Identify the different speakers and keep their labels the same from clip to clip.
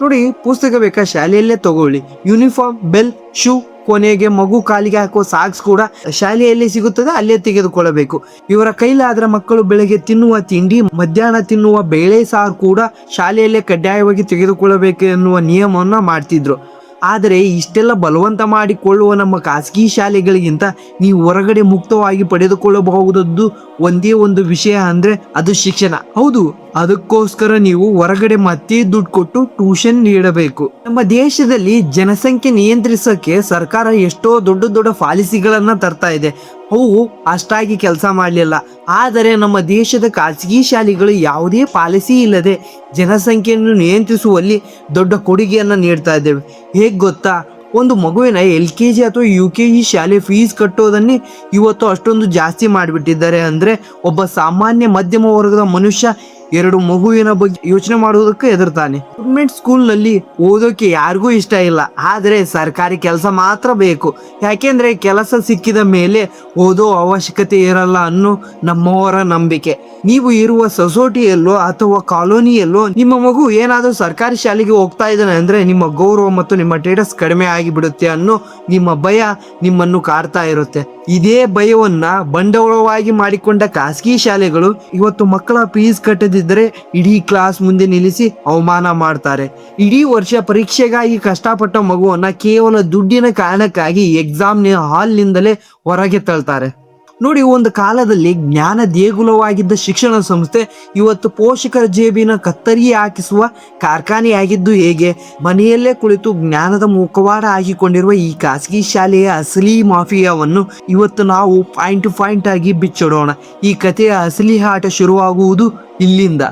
Speaker 1: ನೋಡಿ, ಪುಸ್ತಕ ಬೇಕಾ ಶಾಲೆಯಲ್ಲೇ ತಗೊಳ್ಳಿ. ಯೂನಿಫಾರ್ಮ್, ಬೆಲ್, ಶೂ, ಕೊನೆಗೆ ಮಗು ಕಾಲಿಗೆ ಹಾಕುವ ಸಾಕ್ಸ್ ಕೂಡ ಶಾಲೆಯಲ್ಲಿ ಸಿಗುತ್ತದೆ, ಅಲ್ಲೇ ತೆಗೆದುಕೊಳ್ಳಬೇಕು. ಇವರ ಕೈಲಾದ್ರೆ ಮಕ್ಕಳು ಬೆಳಗ್ಗೆ ತಿನ್ನುವ ತಿಂಡಿ, ಮಧ್ಯಾಹ್ನ ತಿನ್ನುವ ಬೇಳೆ ಸಾರು ಕೂಡ ಶಾಲೆಯಲ್ಲೇ ಕಡ್ಡಾಯವಾಗಿ ತೆಗೆದುಕೊಳ್ಳಬೇಕು ಎನ್ನುವ ನಿಯಮವನ್ನ ಮಾಡ್ತಿದ್ರು. ಆದರೆ ಇಷ್ಟೆಲ್ಲ ಬಲವಂತ ಮಾಡಿಕೊಳ್ಳುವ ನಮ್ಮ ಖಾಸಗಿ ಶಾಲೆಗಳಿಗಿಂತ ನೀವು ಹೊರಗಡೆ ಮುಕ್ತವಾಗಿ ಪಡೆದುಕೊಳ್ಳಬಹುದದ್ದು ಒಂದೇ ಒಂದು ವಿಷಯ ಅಂದ್ರೆ ಅದು ಶಿಕ್ಷಣ. ಹೌದು, ಅದಕ್ಕೋಸ್ಕರ ನೀವು ಹೊರಗಡೆ ಮತ್ತೆ ದುಡ್ಡು ಕೊಟ್ಟು ಟ್ಯೂಷನ್ ನೀಡಬೇಕು. ನಮ್ಮ ದೇಶದಲ್ಲಿ ಜನಸಂಖ್ಯೆ ನಿಯಂತ್ರಿಸಕ್ಕೆ ಸರ್ಕಾರ ಎಷ್ಟೋ ದೊಡ್ಡ ದೊಡ್ಡ ಪಾಲಿಸಿಗಳನ್ನ ತರ್ತಾ ಇದೆ. ಅವು ಅಷ್ಟಾಗಿ ಕೆಲಸ ಮಾಡಲಿಲ್ಲ. ಆದರೆ ನಮ್ಮ ದೇಶದ ಖಾಸಗಿ ಶಾಲೆಗಳು ಯಾವುದೇ ಪಾಲಿಸಿ ಇಲ್ಲದೆ ಜನಸಂಖ್ಯೆಯನ್ನು ನಿಯಂತ್ರಿಸುವಲ್ಲಿ ದೊಡ್ಡ ಕೊಡುಗೆಯನ್ನು ನೀಡ್ತಾ ಇದ್ದೇವೆ. ಹೇಗೆ ಗೊತ್ತಾ? ಒಂದು ಮಗುವಿನ LKG ಅಥವಾ UKG ಶಾಲೆ ಫೀಸ್ ಕಟ್ಟೋದನ್ನೇ ಇವತ್ತು ಅಷ್ಟೊಂದು ಜಾಸ್ತಿ ಮಾಡಿಬಿಟ್ಟಿದ್ದಾರೆ. ಅಂದರೆ ಒಬ್ಬ ಸಾಮಾನ್ಯ ಮಧ್ಯಮ ವರ್ಗದ ಮನುಷ್ಯ 2 ಮಗುವಿನ ಬಗ್ಗೆ ಯೋಚನೆ ಮಾಡುವುದಕ್ಕೆ ಹೆದರ್ತಾನೆ. ಗೌರ್ಮೆಂಟ್ ಸ್ಕೂಲ್ನಲ್ಲಿ ಓದೋಕೆ ಯಾರಿಗೂ ಇಷ್ಟ ಇಲ್ಲ, ಆದರೆ ಸರ್ಕಾರಿ ಕೆಲಸ ಮಾತ್ರ ಬೇಕು. ಯಾಕೆಂದ್ರೆ ಕೆಲಸ ಸಿಕ್ಕಿದ ಮೇಲೆ ಓದೋ ಅವಶ್ಯಕತೆ ಇರಲ್ಲ ಅನ್ನೋ ನಮ್ಮವರ ನಂಬಿಕೆ. ನೀವು ಇರುವ ಸೊಸೈಟಿಯಲ್ಲೋ ಅಥವಾ ಕಾಲೋನಿಯಲ್ಲೋ ನಿಮ್ಮ ಮಗು ಏನಾದರೂ ಸರ್ಕಾರಿ ಶಾಲೆಗೆ ಹೋಗ್ತಾ ಇದ್ದಾನೆ ಅಂದ್ರೆ ನಿಮ್ಮ ಗೌರವ ಮತ್ತು ನಿಮ್ಮ ಸ್ಟೇಟಸ್ ಕಡಿಮೆ ಆಗಿಬಿಡುತ್ತೆ ಅನ್ನೋ ನಿಮ್ಮ ಭಯ ನಿಮ್ಮನ್ನು ಕಾಡ್ತಾ ಇರುತ್ತೆ. ಇದೇ ಭಯವನ್ನ ಬಂಡವಾಳವಾಗಿ ಮಾಡಿಕೊಂಡ ಖಾಸಗಿ ಶಾಲೆಗಳು ಇವತ್ತು ಮಕ್ಕಳ ಫೀಸ್ ಕಟ್ಟದಿದ್ದರೆ ಇಡೀ ಕ್ಲಾಸ್ ಮುಂದೆ ನಿಲ್ಲಿಸಿ ಅವಮಾನ ಮಾಡ್ತಾರೆ. ಇಡೀ ವರ್ಷ ಪರೀಕ್ಷೆಗಾಗಿ ಕಷ್ಟಪಟ್ಟ ಮಗುವನ್ನ ಕೇವಲ ದುಡ್ಡಿನ ಕಾರಣಕ್ಕಾಗಿ ಎಕ್ಸಾಮ್ ಹಾಲ್ನಿಂದಲೇ ಹೊರಗೆ ತಳ್ತಾರೆ. ನೋಡಿ, ಒಂದು ಕಾಲದಲ್ಲಿ ಜ್ಞಾನ ದೇಗುಲವಾಗಿದ್ದ ಶಿಕ್ಷಣ ಸಂಸ್ಥೆ ಇವತ್ತು ಪೋಷಕರ ಜೇಬಿನ ಕತ್ತರಿ ಹಾಕಿಸುವ ಕಾರ್ಖಾನೆಯಾಗಿದ್ದು ಹೇಗೆ? ಮನೆಯಲ್ಲೇ ಕುಳಿತು ಜ್ಞಾನದ ಮುಖವಾಡ ಹಾಕಿಕೊಂಡಿರುವ ಈ ಖಾಸಗಿ ಶಾಲೆಯ ಅಸಲಿ ಮಾಫಿಯಾವನ್ನು ಇವತ್ತು ನಾವು ಪಾಯಿಂಟ್ ಆಗಿ ಬಿಚ್ಚಿಡೋಣ. ಈ ಕಥೆಯ ಅಸಲಿ ಆಟ ಶುರುವಾಗುವುದು ಇಲ್ಲಿಂದ.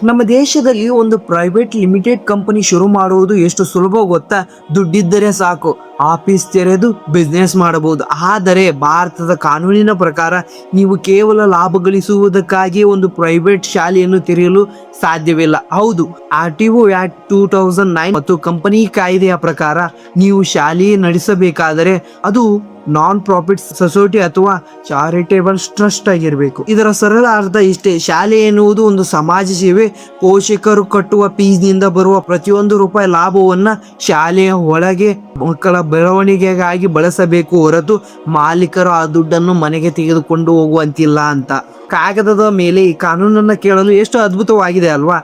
Speaker 1: ನಮ್ಮ ದೇಶದಲ್ಲಿ ಒಂದು ಪ್ರೈವೇಟ್ ಲಿಮಿಟೆಡ್ ಕಂಪನಿ ಶುರು ಮಾಡುವುದು ಎಷ್ಟು ಸುಲಭ ಗೊತ್ತಾ? ದುಡ್ಡಿದ್ದರೆ ಸಾಕು, ಆಫೀಸ್ ತೆರೆದು ಬಿಸ್ನೆಸ್ ಮಾಡಬಹುದು. ಆದರೆ ಭಾರತದ ಕಾನೂನಿನ ಪ್ರಕಾರ ನೀವು ಕೇವಲ ಲಾಭ ಗಳಿಸುವುದಕ್ಕಾಗಿ ಒಂದು ಪ್ರೈವೇಟ್ ಶಾಲೆಯನ್ನು ತೆರೆಯಲು ಸಾಧ್ಯವಿಲ್ಲ. ಹೌದು, RTO ಆಕ್ಟ್ 2009 ಮತ್ತು ಕಂಪನಿ ಕಾಯ್ದೆಯ ಪ್ರಕಾರ ನೀವು ಶಾಲೆ ನಡೆಸಬೇಕಾದರೆ ಅದು ನಾನ್ ಪ್ರಾಫಿಟ್ ಸೊಸೈಟಿ ಅಥವಾ ಚಾರಿಟೇಬಲ್ ಟ್ರಸ್ಟ್ ಆಗಿರಬೇಕು. ಇದರ ಸರಳ ಅರ್ಥ ಇಷ್ಟೇ: ಶಾಲೆ ಎನ್ನುವುದು ಒಂದು ಸಮಾಜ ಸೇವೆ. ಪೋಷಕರು ಕಟ್ಟುವ ಫೀಸ್ನಿಂದ ಬರುವ ಪ್ರತಿಯೊಂದು ರೂಪಾಯಿ ಲಾಭವನ್ನ ಶಾಲೆಯ ಒಳಗೆ ಮಕ್ಕಳ ಬೆಳವಣಿಗೆಗಾಗಿ ಬಳಸಬೇಕು ಹೊರತು ಮಾಲೀಕರು ಆ ದುಡ್ಡನ್ನು ಮನೆಗೆ ತೆಗೆದುಕೊಂಡು ಹೋಗುವಂತಿಲ್ಲ ಅಂತ. ಕಾಗದದ ಮೇಲೆ ಈ ಕಾನೂನನ್ನ ಕೇಳಲು ಎಷ್ಟು ಅದ್ಭುತವಾಗಿದೆ ಅಲ್ವಾ?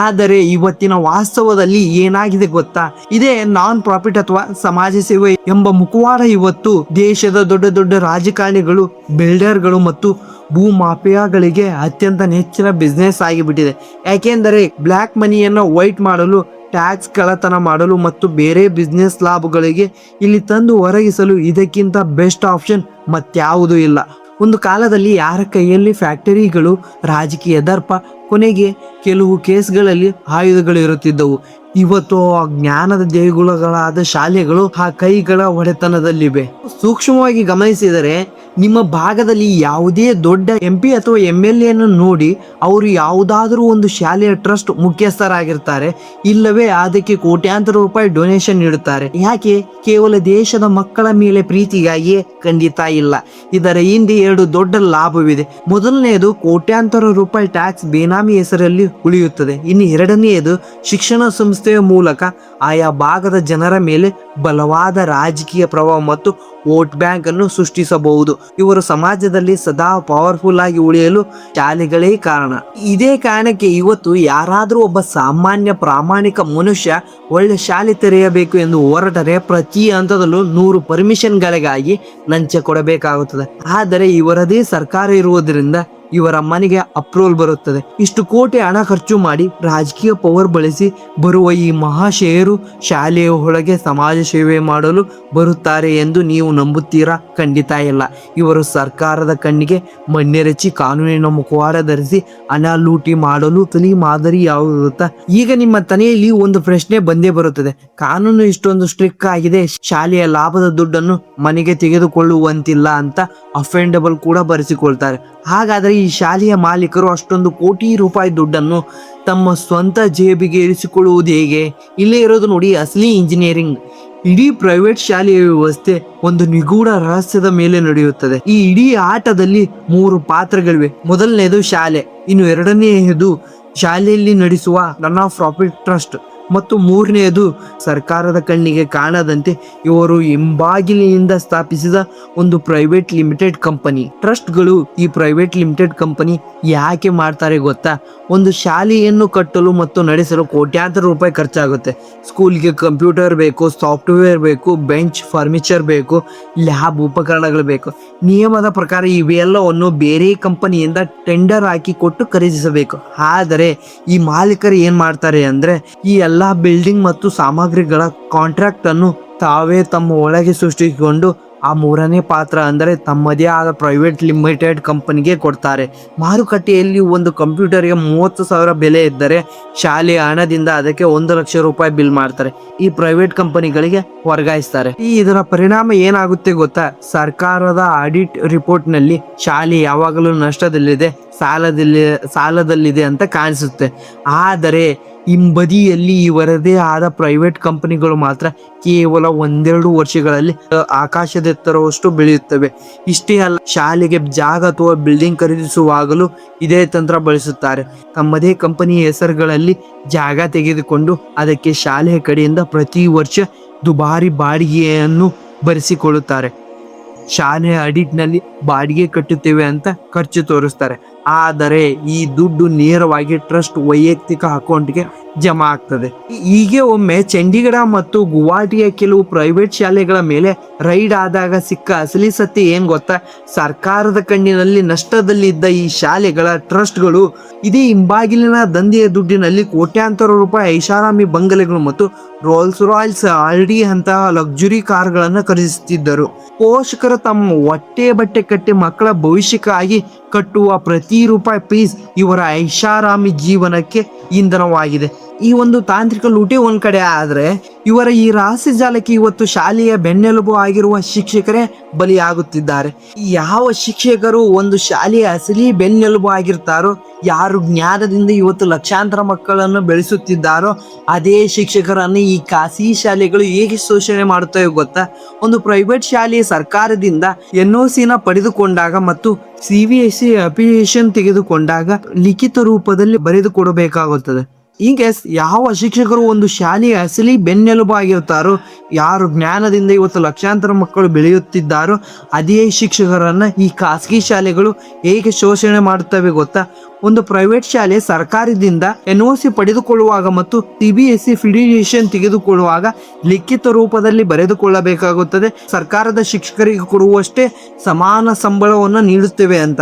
Speaker 1: ಆದರೆ ಇವತ್ತಿನ ವಾಸ್ತವದಲ್ಲಿ ಏನಾಗಿದೆ ಗೊತ್ತಾ? ಇದೇ ನಾನ್ ಪ್ರಾಫಿಟ್ ಅಥವಾ ಸಮಾಜ ಸೇವೆ ಎಂಬ ಮುಖವಾಡ ಇವತ್ತು ದೇಶದ ದೊಡ್ಡ ದೊಡ್ಡ ರಾಜಕಾರಣಿಗಳು, ಬಿಲ್ಡರ್ಗಳು ಮತ್ತು ಭೂ ಮಾಫಿಯಾಗಳಿಗೆ ಅತ್ಯಂತ ನೆಚ್ಚಿನ ಬಿಸ್ನೆಸ್ ಆಗಿಬಿಟ್ಟಿದೆ. ಯಾಕೆಂದರೆ ಬ್ಲ್ಯಾಕ್ ಮನಿಯನ್ನು ವೈಟ್ ಮಾಡಲು, ಟ್ಯಾಕ್ಸ್ ಕಳ್ಳತನ ಮಾಡಲು ಮತ್ತು ಬೇರೆ ಬಿಸ್ನೆಸ್ ಲಾಭಗಳಿಗೆ ಇಲ್ಲಿ ತಂದು ಒರಗಿಸಲು ಇದಕ್ಕಿಂತ ಬೆಸ್ಟ್ ಆಪ್ಷನ್ ಮತ್ಯಾವುದೂ ಇಲ್ಲ. ಒಂದು ಕಾಲದಲ್ಲಿ ಯಾರ ಕೈಯಲ್ಲಿ ಫ್ಯಾಕ್ಟರಿಗಳು, ರಾಜಕೀಯ ದರ್ಪ, ಕೊನೆಗೆ ಕೆಲವು ಕೇಸ್ಗಳಲ್ಲಿ ಆಯುಧಗಳು ಇರುತ್ತಿದ್ದವು. ಇವತ್ತು ಆ ಜ್ಞಾನದ ದೇಗುಲಗಳಾದ ಶಾಲೆಗಳು ಆ ಕೈಗಳ ಒಡೆತನದಲ್ಲಿವೆ. ಸೂಕ್ಷ್ಮವಾಗಿ ಗಮನಿಸಿದರೆ ನಿಮ್ಮ ಭಾಗದಲ್ಲಿ ಯಾವುದೇ ದೊಡ್ಡ MP ಅಥವಾ MLA ಅನ್ನು ನೋಡಿ, ಅವರು ಯಾವುದಾದ್ರೂ ಒಂದು ಶಾಲೆಯ ಟ್ರಸ್ಟ್ ಮುಖ್ಯಸ್ಥರಾಗಿರ್ತಾರೆ, ಇಲ್ಲವೇ ಅದಕ್ಕೆ ಕೋಟ್ಯಾಂತರ ರೂಪಾಯಿ ಡೊನೇಷನ್ ನೀಡುತ್ತಾರೆ. ಯಾಕೆ? ಕೇವಲ ದೇಶದ ಮಕ್ಕಳ ಮೇಲೆ ಪ್ರೀತಿಗಾಗಿಯೇ? ಖಂಡಿತ ಇಲ್ಲ. ಇದರ ಹಿಂದೆ 2 ದೊಡ್ಡ ಲಾಭವಿದೆ. ಮೊದಲನೆಯದು, ಕೋಟ್ಯಾಂತರ ರೂಪಾಯಿ ಟ್ಯಾಕ್ಸ್ ಬೇನಾಮಿ ಹೆಸರಲ್ಲಿ ಉಳಿಯುತ್ತದೆ. ಇನ್ನು ಎರಡನೆಯದು, ಶಿಕ್ಷಣ ಸಂಸ್ಥೆಯ ಮೂಲಕ ಆಯಾ ಭಾಗದ ಜನರ ಮೇಲೆ ಬಲವಾದ ರಾಜಕೀಯ ಪ್ರಭಾವ ಮತ್ತು ವೋಟ್ ಬ್ಯಾಂಕ್ ಅನ್ನು ಸೃಷ್ಟಿಸಬಹುದು. ಇವರು ಸಮಾಜದಲ್ಲಿ ಸದಾ ಪವರ್ಫುಲ್ ಆಗಿ ಉಳಿಯಲು ಶಾಲೆಗಳೇ ಕಾರಣ. ಇದೇ ಕಾರಣಕ್ಕೆ ಇವತ್ತು ಯಾರಾದರೂ ಒಬ್ಬ ಸಾಮಾನ್ಯ ಪ್ರಾಮಾಣಿಕ ಮನುಷ್ಯ ಒಳ್ಳೆ ಶಾಲೆ ತೆರೆಯಬೇಕು ಎಂದು ಹೊರಟರೆ ಪ್ರತಿ ಹಂತದಲ್ಲೂ 100 ಪರ್ಮಿಷನ್ಗಳಿಗಾಗಿ ಲಂಚ ಕೊಡಬೇಕಾಗುತ್ತದೆ. ಆದರೆ ಇವರದೇ ಸರ್ಕಾರ ಇರುವುದರಿಂದ ಇವರ ಮನೆಗೆ ಅಪ್ರೂವಲ್ ಬರುತ್ತದೆ. ಇಷ್ಟು ಕೋಟಿ ಹಣ ಖರ್ಚು ಮಾಡಿ ರಾಜಕೀಯ ಪವರ್ ಬಳಸಿ ಬರುವ ಈ ಮಹಾಶಯರು ಶಾಲೆಯ ಒಳಗೆ ಸಮಾಜ ಸೇವೆ ಮಾಡಲು ಬರುತ್ತಾರೆ ಎಂದು ನೀವು ನಂಬುತ್ತೀರಾ? ಖಂಡಿತ ಇಲ್ಲ. ಇವರು ಸರ್ಕಾರದ ಕಣ್ಣಿಗೆ ಮಣ್ಣೆರಚಿ ಕಾನೂನಿನ ಮುಖವಾಡ ಧರಿಸಿ ಹಣ ಲೂಟಿ ಮಾಡಲು ತಲಿ ಮಾದರಿ ಯಾವುದು ಗೊತ್ತಾ? ಈಗ ನಿಮ್ಮ ತಲೆಯಲ್ಲಿ ಒಂದು ಪ್ರಶ್ನೆ ಬಂದೇ ಬರುತ್ತದೆ. ಕಾನೂನು ಇಷ್ಟೊಂದು ಸ್ಟ್ರಿಕ್ಟ್ ಆಗಿದೆ, ಶಾಲೆಯ ಲಾಭದ ದುಡ್ಡನ್ನು ಮನೆಗೆ ತೆಗೆದುಕೊಳ್ಳುವಂತಿಲ್ಲ ಅಂತ ಅಫೆಂಡಬಲ್ ಕೂಡ ಬರೆಸಿಕೊಳ್ತಾರೆ. ಹಾಗಾದರೆ ಈ ಶಾಲೆಯ ಮಾಲೀಕರು ಅಷ್ಟೊಂದು ಕೋಟಿ ರೂಪಾಯಿ ದುಡ್ಡನ್ನು ತಮ್ಮ ಸ್ವಂತ ಜೇಬಿಗೆ ಇರಿಸಿಕೊಳ್ಳುವುದು ಹೇಗೆ? ಇಲ್ಲೇ ಇರೋದು ನೋಡಿ ಅಸಲಿ ಇಂಜಿನಿಯರಿಂಗ್. ಇಡೀ ಪ್ರೈವೇಟ್ ಶಾಲೆಯ ವ್ಯವಸ್ಥೆ ಒಂದು ನಿಗೂಢ ರಹಸ್ಯದ ಮೇಲೆ ನಡೆಯುತ್ತದೆ. ಈ ಇಡೀ ಆಟದಲ್ಲಿ 3 ಪಾತ್ರಗಳಿವೆ. ಮೊದಲನೇದು ಶಾಲೆ, ಇನ್ನು ಎರಡನೆಯದು ಶಾಲೆಯಲ್ಲಿ ನಡೆಸುವ ನಾನ್ ಪ್ರಾಫಿಟ್ ಟ್ರಸ್ಟ್, ಮತ್ತು ಮೂರನೆಯದು ಸರ್ಕಾರದ ಕಣ್ಣಿಗೆ ಕಾಣದಂತೆ ಇವರು ಹಿಂಬಾಗಿಲಿನಿಂದ ಸ್ಥಾಪಿಸಿದ ಒಂದು ಪ್ರೈವೇಟ್ ಲಿಮಿಟೆಡ್ ಕಂಪನಿ. ಟ್ರಸ್ಟ್ಗಳು ಈ ಪ್ರೈವೇಟ್ ಲಿಮಿಟೆಡ್ ಕಂಪನಿ ಯಾಕೆ ಮಾಡ್ತಾರೆ ಗೊತ್ತಾ? ಒಂದು ಶಾಲೆಯನ್ನು ಕಟ್ಟಲು ಮತ್ತು ನಡೆಸಲು ಕೋಟ್ಯಾಂತರ ರೂಪಾಯಿ ಖರ್ಚಾಗುತ್ತೆ. ಸ್ಕೂಲ್ಗೆ ಕಂಪ್ಯೂಟರ್ ಬೇಕು, ಸಾಫ್ಟ್ವೇರ್ ಬೇಕು, ಬೆಂಚ್ ಫರ್ನಿಚರ್ ಬೇಕು, ಲ್ಯಾಬ್ ಉಪಕರಣಗಳು ಬೇಕು. ನಿಯಮದ ಪ್ರಕಾರ ಇವೆಲ್ಲವನ್ನು ಬೇರೆ ಕಂಪನಿಯಿಂದ ಟೆಂಡರ್ ಹಾಕಿ ಕೊಟ್ಟು ಖರೀದಿಸಬೇಕು. ಆದರೆ ಈ ಮಾಲೀಕರು ಏನ್ ಮಾಡ್ತಾರೆ ಅಂದ್ರೆ ಈ ಎಲ್ಲಾ ಬಿಲ್ಡಿಂಗ್ ಮತ್ತು ಸಾಮಗ್ರಿಗಳ ಕಾಂಟ್ರಾಕ್ಟ್ ಅನ್ನು ತಾವೇ ತಮ್ಮ ಒಳಗೆ ಸೃಷ್ಟಿಸಿಕೊಂಡು ಆ ಮೂರನೇ ಪಾತ್ರ ಅಂದರೆ ತಮ್ಮದೇ ಆದ ಪ್ರೈವೇಟ್ ಲಿಮಿಟೆಡ್ ಕಂಪನಿಗೆ ಕೊಡ್ತಾರೆ. ಮಾರುಕಟ್ಟೆಯಲ್ಲಿ ಒಂದು ಕಂಪ್ಯೂಟರ್ಗೆ 30,000 ಬೆಲೆ ಇದ್ದರೆ ಶಾಲೆಯ ಹಣದಿಂದ ಅದಕ್ಕೆ 1 ಲಕ್ಷ ರೂಪಾಯಿ ಬಿಲ್ ಮಾಡ್ತಾರೆ. ಈ ಪ್ರೈವೇಟ್ ಕಂಪನಿಗಳಿಗೆ ವರ್ಗಾಯಿಸ್ತಾರೆ. ಇದರ ಪರಿಣಾಮ ಏನಾಗುತ್ತೆ ಗೊತ್ತಾ? ಸರ್ಕಾರದ ಆಡಿಟ್ ರಿಪೋರ್ಟ್ ನಲ್ಲಿ ಶಾಲೆ ಯಾವಾಗಲೂ ನಷ್ಟದಲ್ಲಿದೆ, ಸಾಲದಲ್ಲಿದೆ ಅಂತ ಕಾಣಿಸುತ್ತೆ. ಆದರೆ ಹಿಂಬದಿಯಲ್ಲಿ ಇವರದೇ ಆದ ಪ್ರೈವೇಟ್ ಕಂಪನಿಗಳು ಮಾತ್ರ ಕೇವಲ 1-2 ವರ್ಷಗಳಲ್ಲಿ ಆಕಾಶದೆತ್ತರವಷ್ಟು ಬೆಳೆಯುತ್ತವೆ. ಇಷ್ಟೇ ಅಲ್ಲ, ಶಾಲೆಗೆ ಜಾಗ ಅಥವಾ ಬಿಲ್ಡಿಂಗ್ ಖರೀದಿಸುವಾಗಲೂ ಇದೇ ತಂತ್ರ ಬಳಸುತ್ತಾರೆ. ತಮ್ಮದೇ ಕಂಪನಿ ಹೆಸರುಗಳಲ್ಲಿ ಜಾಗ ತೆಗೆದುಕೊಂಡು ಅದಕ್ಕೆ ಶಾಲೆಯ ಕಡೆಯಿಂದ ಪ್ರತಿ ವರ್ಷ ದುಬಾರಿ ಬಾಡಿಗೆಯನ್ನು ಭರಿಸಿಕೊಳ್ಳುತ್ತಾರೆ. ಶಾಲೆಯ ಆಡಿಟ್ನಲ್ಲಿ ಬಾಡಿಗೆ ಕಟ್ಟುತ್ತೇವೆ ಅಂತ ಖರ್ಚು ತೋರಿಸ್ತಾರೆ. ಆದರೆ ಈ ದುಡ್ಡು ನೇರವಾಗಿ ಟ್ರಸ್ಟ್ ವೈಯಕ್ತಿಕ ಅಕೌಂಟ್ಗೆ ಜಮಾ ಆಗ್ತದೆ. ಹೀಗೆ ಒಮ್ಮೆ ಚಂಡೀಗಢ ಮತ್ತು ಗುವಾಹಟಿಯ ಕೆಲವು ಪ್ರೈವೇಟ್ ಶಾಲೆಗಳ ಮೇಲೆ ರೈಡ್ ಆದಾಗ ಸಿಕ್ಕ ಅಸಲಿ ಸತ್ಯ ಏನ್ ಗೊತ್ತಾ? ಸರ್ಕಾರದ ಕಣ್ಣಿನಲ್ಲಿ ನಷ್ಟದಲ್ಲಿದ್ದ ಈ ಶಾಲೆಗಳ ಟ್ರಸ್ಟ್ಗಳು ಇದೇ ಹಿಂಬಾಗಿಲಿನ ದಂಧೆಯ ದುಡ್ಡಿನಲ್ಲಿ ಕೋಟ್ಯಾಂತರ ರೂಪಾಯಿ ಐಷಾರಾಮಿ ಬಂಗಲೆಗಳು ಮತ್ತು ರೋಲ್ಸ್ ರಾಯ್ಸ್ ಆರ್ಡಿ ಅಂತಹ ಲಕ್ಸುರಿ ಕಾರ್ಗಳನ್ನು ಖರೀದಿಸುತ್ತಿದ್ದರು. ಪೋಷಕರು ತಮ್ಮ ಹೊಟ್ಟೆ ಬಟ್ಟೆ ಕಟ್ಟಿ ಮಕ್ಕಳ ಭವಿಷ್ಯಕ್ಕಾಗಿ ಕಟ್ಟುವ ಪ್ರತಿ ರೂಪಾಯಿ ಫೀಸ್ ಇವರ ಐಷಾರಾಮಿ ಜೀವನಕ್ಕೆ ಇಂಧನವಾಗಿದೆ. ಈ ಒಂದು ತಾಂತ್ರಿಕ ಲೂಟಿ ಒಂದ್ ಕಡೆ ಆದ್ರೆ, ಇವರ ಈ ರಹಸ್ಯ ಜಾಲಕ್ಕೆ ಇವತ್ತು ಶಾಲೆಯ ಬೆನ್ನೆಲುಬು ಆಗಿರುವ ಶಿಕ್ಷಕರೇ ಬಲಿಯಾಗುತ್ತಿದ್ದಾರೆ. ಯಾವ ಶಿಕ್ಷಕರು ಒಂದು ಶಾಲೆಯ ಅಸಲಿ ಬೆನ್ನೆಲುಬು ಆಗಿರ್ತಾರೋ, ಯಾರು ಜ್ಞಾನದಿಂದ ಇವತ್ತು ಲಕ್ಷಾಂತರ ಮಕ್ಕಳನ್ನು ಬೆಳೆಸುತ್ತಿದ್ದಾರೋ, ಅದೇ ಶಿಕ್ಷಕರನ್ನು ಈ ಖಾಸಗಿ ಶಾಲೆಗಳು ಹೇಗೆ ಶೋಷಣೆ ಮಾಡುತ್ತವೆ ಗೊತ್ತಾ? ಒಂದು ಪ್ರೈವೇಟ್ ಶಾಲೆಯ ಸರ್ಕಾರದಿಂದ NOC ಪಡೆದುಕೊಂಡಾಗ ಮತ್ತು CBSE ಅಪ್ಲಿಕೇಶನ್ ತೆಗೆದುಕೊಂಡಾಗ ಲಿಖಿತ ರೂಪದಲ್ಲಿ ಬರೆದು ಕೊಡಬೇಕಾಗುತ್ತದೆ. ಹೀಗೆ ಯಾವ ಶಿಕ್ಷಕರು ಒಂದು ಶಾಲೆಯ ಅಸಲಿ ಬೆನ್ನೆಲುಬು ಆಗಿರ್ತಾರೋ, ಯಾರು ಜ್ಞಾನದಿಂದ ಇವತ್ತು ಲಕ್ಷಾಂತರ ಮಕ್ಕಳು ಬೆಳೆಯುತ್ತಿದ್ದಾರೋ, ಅದೇ ಶಿಕ್ಷಕರನ್ನ ಈ ಖಾಸಗಿ ಶಾಲೆಗಳು ಹೇಗೆ ಶೋಷಣೆ ಮಾಡುತ್ತವೆ ಗೊತ್ತಾ? ಒಂದು ಪ್ರೈವೇಟ್ ಶಾಲೆ ಸರ್ಕಾರದಿಂದ NOC ಪಡೆದುಕೊಳ್ಳುವಾಗ ಮತ್ತು CBSE ಫಿಡಿಯೇಷನ್ ತೆಗೆದುಕೊಳ್ಳುವಾಗ ಲಿಖಿತ ರೂಪದಲ್ಲಿ ಬರೆದುಕೊಳ್ಳಬೇಕಾಗುತ್ತದೆ. ಸರ್ಕಾರದ ಶಿಕ್ಷಕರಿಗೆ ಕೊಡುವಷ್ಟೇ ಸಮಾನ ಸಂಬಳವನ್ನು ನೀಡುತ್ತೇವೆ ಅಂತ.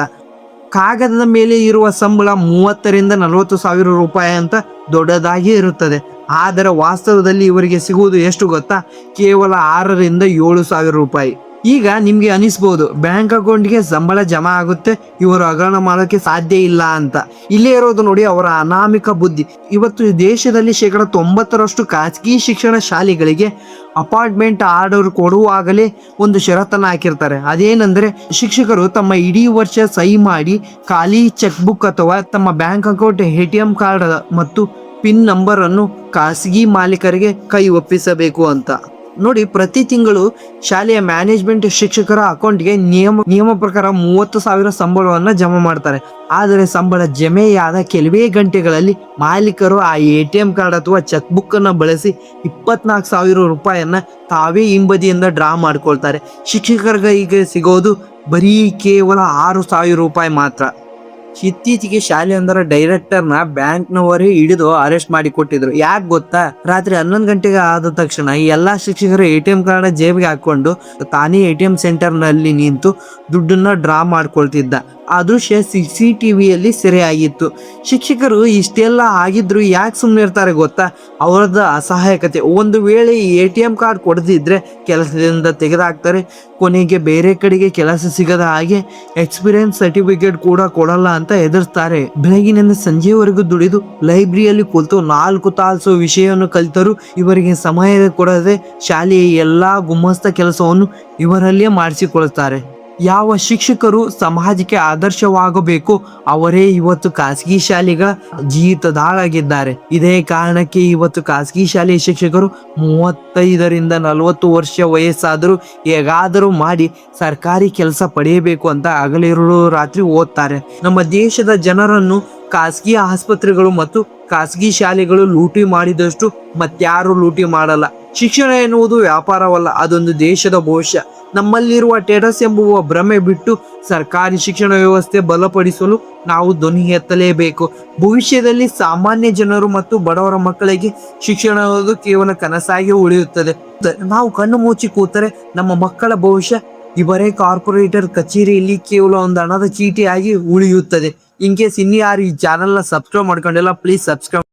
Speaker 1: ಕಾಗದದ ಮೇಲೆ ಇರುವ ಸಂಬಳ 30,000 ರಿಂದ 40,000 ರೂಪಾಯಿ ಅಂತ ದೊಡ್ಡದಾಗಿ ಇರುತ್ತದೆ. ಆದರೆ ವಾಸ್ತವದಲ್ಲಿ ಇವರಿಗೆ ಸಿಗುವುದು ಎಷ್ಟು ಗೊತ್ತಾ? ಕೇವಲ 6,000 ರಿಂದ 7,000 ರೂಪಾಯಿ. ಈಗ ನಿಮ್ಗೆ ಅನಿಸ್ಬೋದು, ಬ್ಯಾಂಕ್ ಅಕೌಂಟ್ಗೆ ಸಂಬಳ ಜಮಾ ಆಗುತ್ತೆ, ಇವರು ಹಗರಣ ಮಾಡೋಕೆ ಸಾಧ್ಯ ಇಲ್ಲ ಅಂತ. ಇಲ್ಲೇ ಇರೋದು ನೋಡಿ ಅವರ ಅನಾಮಿಕ ಬುದ್ಧಿ. ಇವತ್ತು ದೇಶದಲ್ಲಿ 90% ಖಾಸಗಿ ಶಿಕ್ಷಣ ಶಾಲೆಗಳಿಗೆ ಅಪಾರ್ಟ್ಮೆಂಟ್ ಆರ್ಡರ್ ಕೊಡುವಾಗಲೇ ಒಂದು ಷರತ್ತನ್ನು ಹಾಕಿರ್ತಾರೆ. ಅದೇನೆಂದರೆ, ಶಿಕ್ಷಕರು ತಮ್ಮ ಇಡೀ ವರ್ಷ ಸಹಿ ಮಾಡಿ ಖಾಲಿ ಚೆಕ್ ಬುಕ್ ಅಥವಾ ತಮ್ಮ ಬ್ಯಾಂಕ್ ಅಕೌಂಟ್ ATM ಕಾರ್ಡ್ ಮತ್ತು ಪಿನ್ ನಂಬರ್ ಅನ್ನು ಖಾಸಗಿ ಮಾಲೀಕರಿಗೆ ಕೈ ಒಪ್ಪಿಸಬೇಕು ಅಂತ. ನೋಡಿ, ಪ್ರತಿ ತಿಂಗಳು ಶಾಲೆಯ ಮ್ಯಾನೇಜ್ಮೆಂಟ್ ಶಿಕ್ಷಕರ ಅಕೌಂಟ್ಗೆ ನಿಯಮ ಪ್ರಕಾರ 30,000 ಸಂಬಳವನ್ನು ಜಮಾ ಮಾಡ್ತಾರೆ. ಆದರೆ ಸಂಬಳ ಜಮೆಯಾದ ಕೆಲವೇ ಗಂಟೆಗಳಲ್ಲಿ ಮಾಲೀಕರು ಆ ATM ಕಾರ್ಡ್ ಅಥವಾ ಚೆಕ್ ಬುಕ್ ಅನ್ನು ಬಳಸಿ 24,000 ರೂಪಾಯಿಯನ್ನ ತಾವೇ ಹಿಂಬದಿಯಿಂದ ಡ್ರಾ ಮಾಡ್ಕೊಳ್ತಾರೆ. ಶಿಕ್ಷಕರಿಗೆ ಸಿಗೋದು ಬರೀ ಕೇವಲ 6,000 ರೂಪಾಯಿ ಮಾತ್ರ. ಇತ್ತೀಚೆಗೆ ಶಾಲೆ ಒಂದರ ಡೈರೆಕ್ಟರ್ನ ಬ್ಯಾಂಕ್ನವರೇ ಹಿಡಿದು ಅರೆಸ್ಟ್ ಮಾಡಿ ಕೊಟ್ಟಿದ್ರು. ಯಾಕೆ ಗೊತ್ತಾ? ರಾತ್ರಿ 11 ಗಂಟೆಗೆ ಆದ ತಕ್ಷಣ ಈ ಎಲ್ಲಾ ಶಿಕ್ಷಕರು ATM ಕಾರ್ಡ್ ಜೇಬಿಗೆ ಹಾಕೊಂಡು ತಾನೇ ATM ಸೆಂಟರ್ ನಲ್ಲಿ ನಿಂತು ದುಡ್ಡನ್ನ ಡ್ರಾ ಮಾಡ್ಕೊಳ್ತಿದ್ದ. ಆ ದೃಶ್ಯ CCTVಯಲ್ಲಿ ಸೆರೆ ಆಗಿತ್ತು. ಶಿಕ್ಷಕರು ಇಷ್ಟೆಲ್ಲ ಆಗಿದ್ರು ಯಾಕೆ ಸುಮ್ಮನೆ ಇರ್ತಾರೆ ಗೊತ್ತಾ? ಅವರದ ಅಸಹಾಯಕತೆ. ಒಂದು ವೇಳೆ ಈ ATM ಕಾರ್ಡ್ ಕೊಡದಿದ್ರೆ ಕೆಲಸದಿಂದ ತೆಗೆದಾಕ್ತಾರೆ. ಕೊನೆಗೆ ಬೇರೆ ಕಡೆಗೆ ಕೆಲಸ ಸಿಗದ ಹಾಗೆ ಎಕ್ಸ್ಪೀರಿಯನ್ಸ್ ಸರ್ಟಿಫಿಕೇಟ್ ಕೂಡ ಕೊಡಲ್ಲ ಅಂತ ಎದುರಿಸ್ತಾರೆ. ಬೆಳಗಿನಿಂದ ಸಂಜೆವರೆಗೂ ದುಡಿದು ಲೈಬ್ರರಿಯಲ್ಲಿ ಕುಳಿತು 4 ತಾಸು ವಿಷಯವನ್ನು ಕಲಿತರು ಇವರಿಗೆ ಸಮಯ ಕೊಡದೆ ಶಾಲೆಯ ಎಲ್ಲಾ ಗುಮಸ್ತ ಕೆಲಸವನ್ನು ಇವರಲ್ಲೇ ಮಾಡಿಸಿಕೊಳ್ಳುತ್ತಾರೆ. ಯಾವ ಶಿಕ್ಷಕರು ಸಮಾಜಕ್ಕೆ ಆದರ್ಶವಾಗಬೇಕು ಅವರೇ ಇವತ್ತು ಖಾಸಗಿ ಶಾಲೆಗಳ ಜೀತದಾಳಾಗಿದ್ದಾರೆ. ಇದೇ ಕಾರಣಕ್ಕೆ ಇವತ್ತು ಖಾಸಗಿ ಶಾಲೆಯ ಶಿಕ್ಷಕರು 35 ರಿಂದ 40 ವರ್ಷ ವಯಸ್ಸಾದರೂ ಹೇಗಾದರೂ ಮಾಡಿ ಸರ್ಕಾರಿ ಕೆಲಸ ಪಡೆಯಬೇಕು ಅಂತ ಹಗಲಿರುಳು ರಾತ್ರಿ ಓದ್ತಾರೆ. ನಮ್ಮ ದೇಶದ ಜನರನ್ನು ಖಾಸಗಿ ಆಸ್ಪತ್ರೆಗಳು ಮತ್ತು ಖಾಸಗಿ ಶಾಲೆಗಳು ಲೂಟಿ ಮಾಡಿದಷ್ಟು ಮತ್ಯಾರು ಲೂಟಿ ಮಾಡಲ್ಲ. ಶಿಕ್ಷಣ ಎನ್ನುವುದು ವ್ಯಾಪಾರವಲ್ಲ, ಅದೊಂದು ದೇಶದ ಭವಿಷ್ಯ. ನಮ್ಮಲ್ಲಿರುವ ಟೆರಸ್ ಎಂಬುವ ಭ್ರಮೆ ಬಿಟ್ಟು ಸರ್ಕಾರಿ ಶಿಕ್ಷಣ ವ್ಯವಸ್ಥೆ ಬಲಪಡಿಸಲು ನಾವು ಧ್ವನಿ ಎತ್ತಲೇಬೇಕು. ಭವಿಷ್ಯದಲ್ಲಿ ಸಾಮಾನ್ಯ ಜನರು ಮತ್ತು ಬಡವರ ಮಕ್ಕಳಿಗೆ ಶಿಕ್ಷಣ ಅನ್ನೋದು ಕೇವಲ ಕನಸಾಗಿ ಉಳಿಯುತ್ತದೆ. ನಾವು ಕಣ್ಣು ಮುಚ್ಚಿ ಕೂತರೆ ನಮ್ಮ ಮಕ್ಕಳ ಭವಿಷ್ಯ ಇವರೇ ಕಾರ್ಪೊರೇಟರ್ ಕಚೇರಿಯಲ್ಲಿ ಕೇವಲ ಒಂದು ಹಣದ ಚೀಟಿಯಾಗಿ ಉಳಿಯುತ್ತದೆ. ಇನ್ ಕೇಸ್ ಇನ್ನು ಯಾರು ಈ ಚಾನಲ್ನ ಸಬ್ಸ್ಕ್ರೈಬ್ ಮಾಡ್ಕೊಂಡಿಲ್ಲ, ಪ್ಲೀಸ್ ಸಬ್ಸ್ಕ್ರೈಬ್.